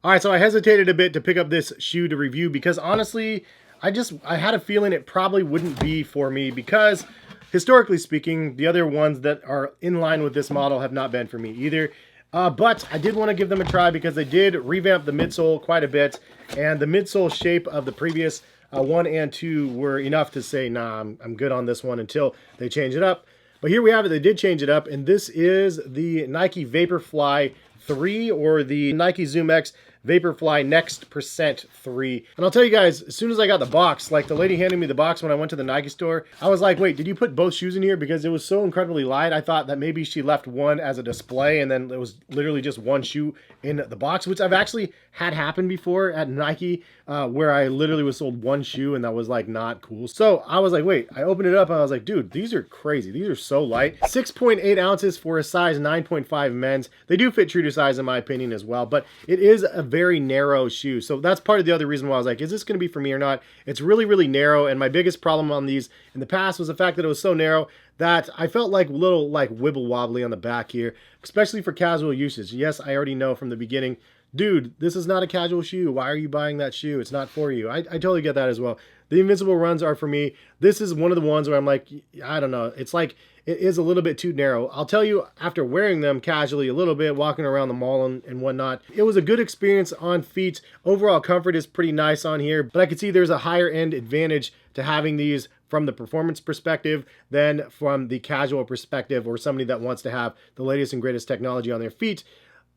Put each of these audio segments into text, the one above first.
All right, so I hesitated a bit to pick up this shoe to review because honestly, I had a feeling it probably wouldn't be for me because historically speaking, the other ones that are in line with this model have not been for me either. But I did want to give them a try because they did revamp the midsole quite a bit, and the midsole shape of the previous 1 and 2 were enough to say, nah, I'm good on this one until they change it up. But here we have it, they did change it up, and this is the Nike Vaporfly 3 or the Nike ZoomX Vaporfly Next Percent 3. And I'll tell you guys, as soon as I got the box, like the lady handed me the box when I went to the Nike store, I was like, wait, did you put both shoes in here? Because it was so incredibly light. I thought that maybe she left one as a display and then it was literally just one shoe in the box, which I've actually had happen before at Nike, where I literally was sold one shoe and that was like not cool. So I was like, wait, I opened it up and I was like, dude, these are crazy. These are so light. 6.8 ounces for a size 9.5 men's. They do fit true to size in my opinion as well, but it is a very narrow shoe. So that's part of the other reason why I was like, is this going to be for me or not? It's really, really narrow. And my biggest problem on these in the past was the fact that it was so narrow that I felt like a little like wibble wobbly on the back here, especially for casual usage. Yes, I already know from the beginning, dude, this is not a casual shoe. Why are you buying that shoe? It's not for you. I totally get that as well. The invincible runs are for me. This is one of the ones where I'm like, I don't know. It's like, it is a little bit too narrow. I'll tell you, after wearing them casually a little bit, walking around the mall and whatnot, it was a good experience on feet. Overall comfort is pretty nice on here, but I could see there's a higher end advantage to having these from the performance perspective than from the casual perspective, or somebody that wants to have the latest and greatest technology on their feet.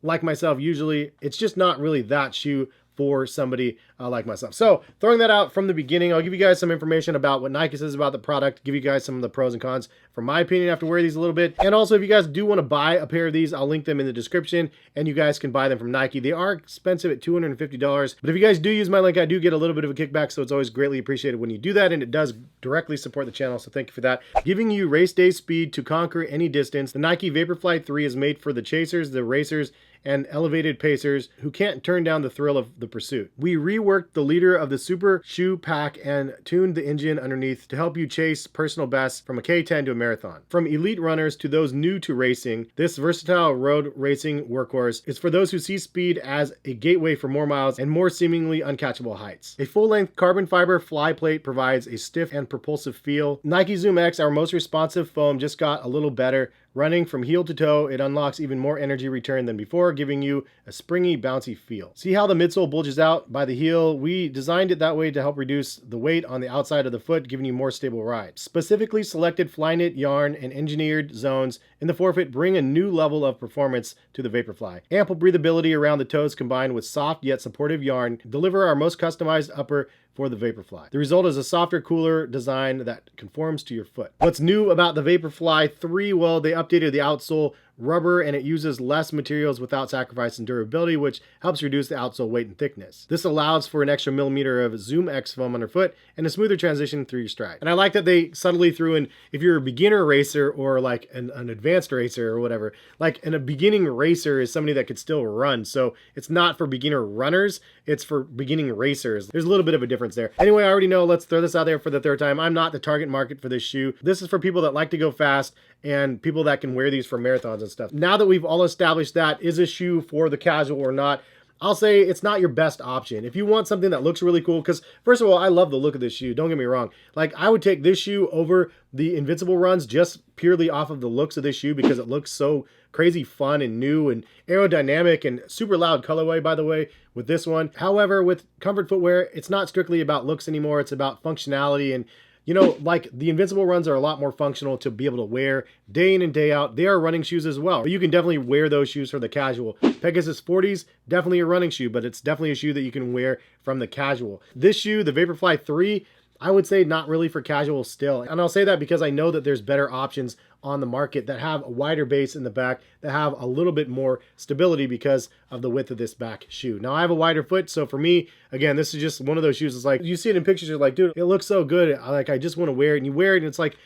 Like myself, usually it's just not really that shoe for somebody like myself. So throwing that out from the beginning, I'll give you guys some information about what Nike says about the product, give you guys some of the pros and cons from my opinion after wearing these a little bit. And also if you guys do want to buy a pair of these, I'll link them in the description and you guys can buy them from Nike. They are expensive at $250, but if you guys do use my link, I do get a little bit of a kickback, so it's always greatly appreciated when you do that, and it does directly support the channel, so thank you for that. Giving you race day speed to conquer any distance, the Nike Vaporfly 3 is made for the chasers, the racers, and elevated pacers who can't turn down the thrill of the pursuit. We reworked the leader of the super shoe pack and tuned the engine underneath to help you chase personal bests from a K10 to a marathon. From elite runners to those new to racing, this versatile road racing workhorse is for those who see speed as a gateway for more miles and more seemingly uncatchable heights. A full-length carbon fiber fly plate provides a stiff and propulsive feel. Nike ZoomX, our most responsive foam, just got a little better. Running from heel to toe, it unlocks even more energy return than before, giving you a springy, bouncy feel. See how the midsole bulges out by the heel? We designed it that way to help reduce the weight on the outside of the foot, giving you more stable ride. Specifically selected Flyknit yarn and engineered zones in the forefoot bring a new level of performance to the Vaporfly. Ample breathability around the toes combined with soft yet supportive yarn deliver our most customized upper for the Vaporfly. The result is a softer, cooler design that conforms to your foot. What's new about the Vaporfly 3? Well, they updated the outsole rubber and it uses less materials without sacrificing durability, which helps reduce the outsole weight and thickness. This allows for an extra millimeter of ZoomX foam underfoot and a smoother transition through your stride. And I like that they subtly threw in, if you're a beginner racer or like an advanced racer or whatever, like a beginning racer is somebody that could still run. So it's not for beginner runners, it's for beginning racers. There's a little bit of a difference there. Anyway, I already know, let's throw this out there for the third time. I'm not the target market for this shoe. This is for people that like to go fast and people that can wear these for marathons and stuff. Now that we've all established that is a shoe for the casual or not, I'll say it's not your best option. If you want something that looks really cool, because first of all, I love the look of this shoe, don't get me wrong. Like I would take this shoe over the Invincible runs just purely off of the looks of this shoe because it looks so crazy fun and new and aerodynamic and super loud colorway, by the way, with this one. However, with comfort footwear, it's not strictly about looks anymore. It's about functionality. And you know, like the Invincible runs are a lot more functional to be able to wear day in and day out. They are running shoes as well. But you can definitely wear those shoes for the casual. Pegasus 40s, definitely a running shoe, but it's definitely a shoe that you can wear from the casual. This shoe, the Vaporfly 3, I would say not really for casual still. And I'll say that because I know that there's better options on the market that have a wider base in the back, that have a little bit more stability because of the width of this back shoe. Now I have a wider foot, so for me, again, this is just one of those shoes. It's like, you see it in pictures, you're like, dude, it looks so good. I just want to wear it, and you wear it and it's like,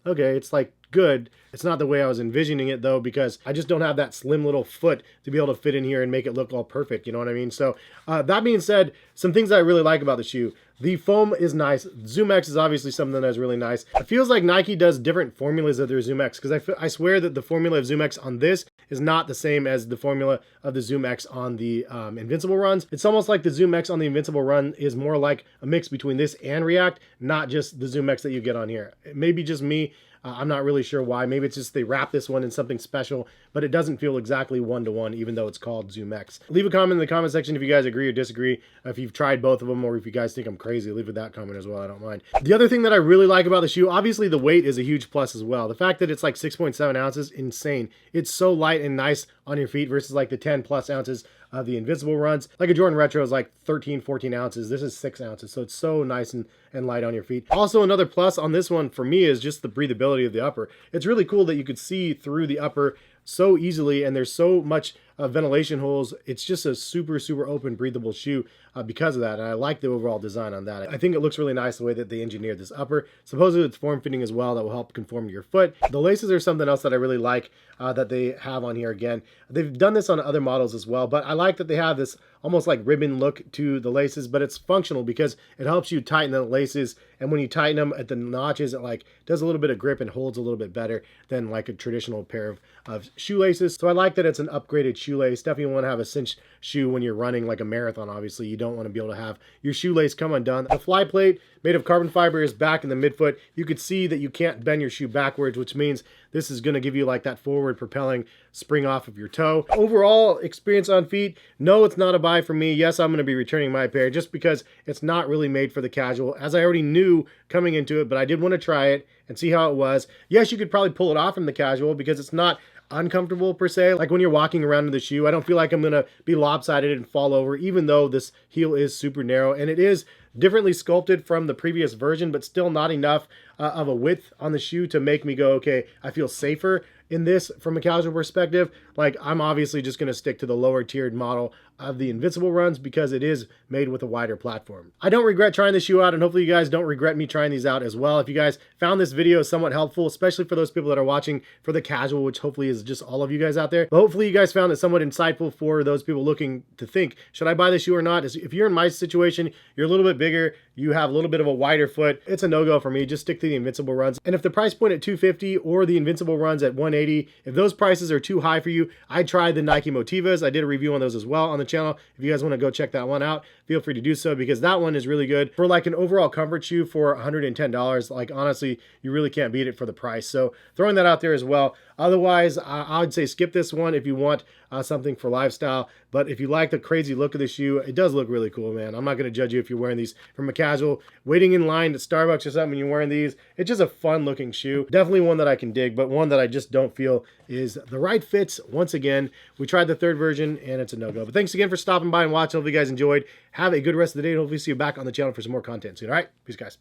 okay, it's like good. It's not the way I was envisioning it though, because I just don't have that slim little foot to be able to fit in here and make it look all perfect. You know what I mean? So that being said, some things that I really like about the shoe. The foam is nice. ZoomX is obviously something that's really nice. It feels like Nike does different formulas of their ZoomX, because I swear that the formula of ZoomX on this is not the same as the formula of the ZoomX on the Invincible runs. It's almost like the ZoomX on the Invincible run is more like a mix between this and React, not just the ZoomX that you get on here. It may be just me. I'm not really sure why. Maybe it's just they wrap this one in something special, but it doesn't feel exactly one-to-one, even though it's called ZoomX. Leave a comment in the comment section if you guys agree or disagree, if you've tried both of them, or if you guys think I'm crazy. Leave that comment as well. I don't mind. The other thing that I really like about the shoe, obviously the weight is a huge plus as well. The fact that it's like 6.7 ounces, insane. It's so light and nice on your feet versus like the 10 plus ounces of the Invincible runs. Like a Jordan Retro is like 13, 14 ounces. This is 6 ounces, so it's so nice and light on your feet. Also, another plus on this one for me is just the breathability of the upper. It's really cool that you could see through the upper so easily, and there's so much ventilation holes. It's just a super open, breathable shoe because of that, and I like the overall design on that. I think it looks really nice the way that they engineered this upper. Supposedly it's form-fitting as well, that will help conform to your foot. The laces are something else that I really like that they have on here. Again, they've done this on other models as well, but I like that they have this almost like ribbon look to the laces, but it's functional because it helps you tighten the laces, and when you tighten them at the notches, it like does a little bit of grip and holds a little bit better than like a traditional pair of shoelaces. So I like that it's an upgraded shoelace. Definitely want to have a cinched shoe when you're running like a marathon. Obviously you don't want to be able to have your shoelace come undone. The fly plate made of carbon fiber is back in the midfoot. You could see that you can't bend your shoe backwards, which means this is going to give you like that forward propelling spring off of your toe. Overall experience on feet, no, it's not a buy for me. Yes, I'm going to be returning my pair just because it's not really made for the casual, as I already knew coming into it, but I did want to try it and see how it was. Yes, you could probably pull it off from the casual because it's not uncomfortable per se. Like when you're walking around in the shoe, I don't feel like I'm gonna be lopsided and fall over, even though this heel is super narrow, and it is differently sculpted from the previous version, but still not enough of a width on the shoe to make me go, okay, I feel safer in this from a casual perspective. Like, I'm obviously just going to stick to the lower tiered model of the Invincible runs because it is made with a wider platform. I don't regret trying the shoe out, and hopefully you guys don't regret me trying these out as well. If you guys found this video somewhat helpful, especially for those people that are watching for the casual, which hopefully is just all of you guys out there, but hopefully you guys found it somewhat insightful for those people looking to think, should I buy the shoe or not? If you're in my situation, you're a little bit bigger, you have a little bit of a wider foot, it's a no-go for me. Just stick to the Invincible runs. And if the price point at $250 or the Invincible runs at $180, if those prices are too high for you, I tried the Nike Motivas. I did a review on those as well on the channel. If you guys want to go check that one out, feel free to do so, because that one is really good for like an overall comfort shoe for $110. Like, honestly, you really can't beat it for the price. So throwing that out there as well. Otherwise, I would say skip this one if you want something for lifestyle. But if you like the crazy look of the shoe, it does look really cool, man. I'm not going to judge you if you're wearing these from a casual, waiting in line at Starbucks or something, and you're wearing these. It's just a fun looking shoe. Definitely one that I can dig, but one that I just don't feel is the right fits. Once again, we tried the third version and it's a no-go. But thanks again for stopping by and watching. Hope you guys enjoyed. Have a good rest of the day, and hopefully see you back on the channel for some more content soon. All right, peace, guys.